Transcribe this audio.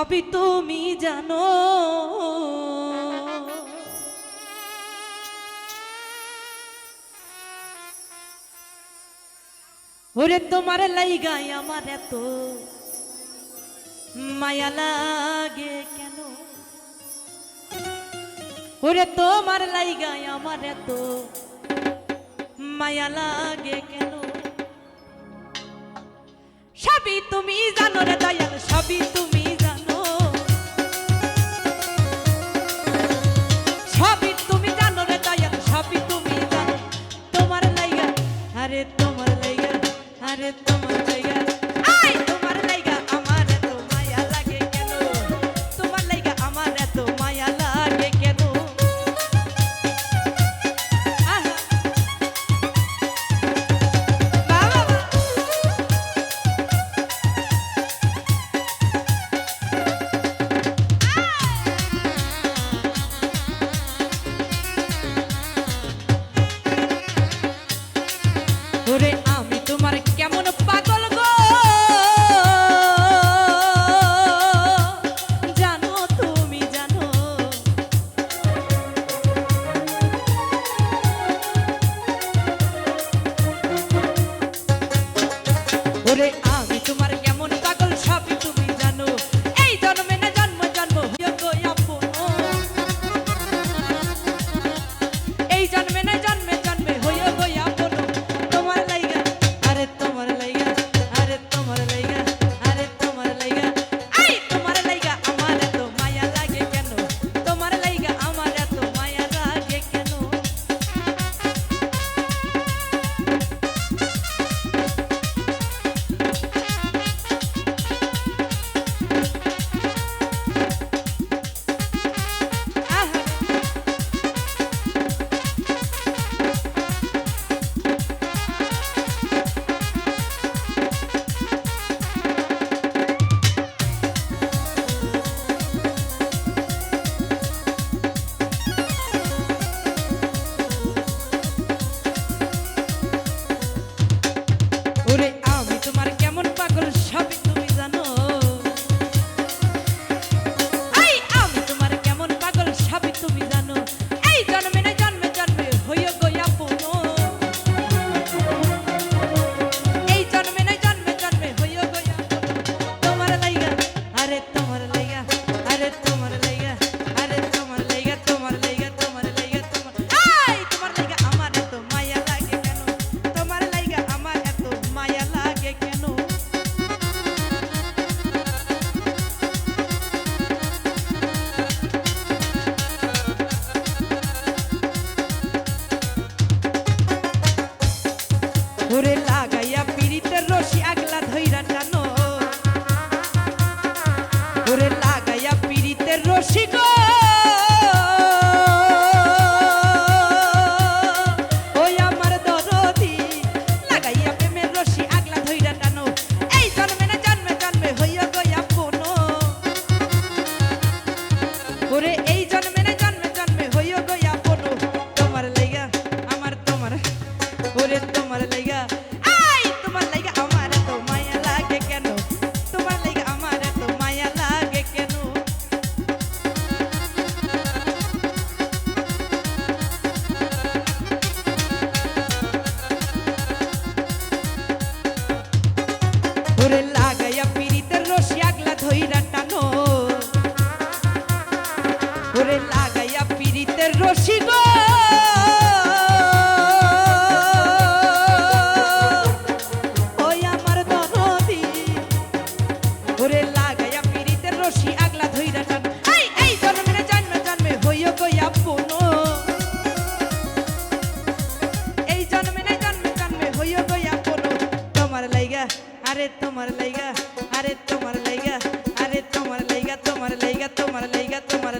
সবই তুমি জানো। ওরে তোমার লাইগায় আমার এত মায়া লাগে কেন? ওরে তোমার লাইগায় আমার এত মায়া লাগে কেন? সবই তুমি জানো রে দয়াল, সবই তুমি জানো, সবই তুমি জানো রে দয়াল, সবই তুমি জানো। তোমার লাইগা, আরে তোমার লাইগা, আরে তোমার লাইগা, আই তোমার লাইগা আমার এত মায়া লাগে কেন? তোমার লাইগা আমার এত মায়া লাগে কেন? ওরে আমি তোমার কেমন পাগল গো, জানো তুমি জানো। ওরে আমি তোমার কেমন পাগল সবই তুমি জানো। এই জন্মে না জন্ম জন্ম হইয়া গো আপন, এই জন্মে না জন্মে জন্মে হইয়া গো আপন। তোমার লাইগা, আরে তোমার লাইগা, আরে তোমার লাইগা, আরে তোমার লাইগা, আই তোমার লাইগা আমার এত মায়া লাগে কেন? তোমার লাইগা আমার এত মায়া লাগে কেন? ওরে আমি তোমার কেমন পাগল সবই তুমি জানো। এই আমি তোমার কেমন পাগল সবই তুমি জানো। এই জন্মে না জন্মে জন্মে হইয়া গো আপন, এই জন্মে না জন্মে জন্মে হইয়া গো আপন। তোমার লাইগা, আরে তোমার লাইগা, আরে তোমার লাইগা, আরে তোমার লাইগা, তোমার লাইগা, তোমার লাইগা, তোমার আই তোমার লাইগা আমার এত মায়া লাগে কেন? তোমার লাইগা আমার এত মায়া লাগে কেন? ওরে লাগাইয়া পিড়িতের রশি আগলা ধইরা টানো, ওরে লাগাইয়া পিড়িতের রশি গো, ওই আমার দরদি লাগাইয়া প্রেমের রশি আগলা ধইরা টানো। এই জন্মে না জন্মে জন্মে হইয়া গো আপন, ওরে এই জন্মে না জন্মে জন্মে হইয়া গো আপন। তোমার লাইগা আমার তোমার, ওরে তোমার লাইগা, আই তোমার লাইগা আমার এত মায়া লাগে কেন? তোমার লাইগা আমার এত মায়া লাগে কেন? ওরে লাগাইয়া পিড়িতের রশি আগলা ধইরা টানো, ওরে লাগাইয়া পিড়িতের রশি গো, ওই আমার দরদি, ওরে লাগাইয়া পিড়িতের রশি আগলা ধইরা টান। এই জন্মে না জন্মে জন্মে হইয়া গো আপন, এই জন্মে না জন্মে জন্মে হইয়া গো আপন। তোমার লাইগা, আরে তোমার লাইগা, আরে তোমার লাইগা, আরে তোমার লাইগা, তোমার লাইগা, তোমার লাইগা, তোমার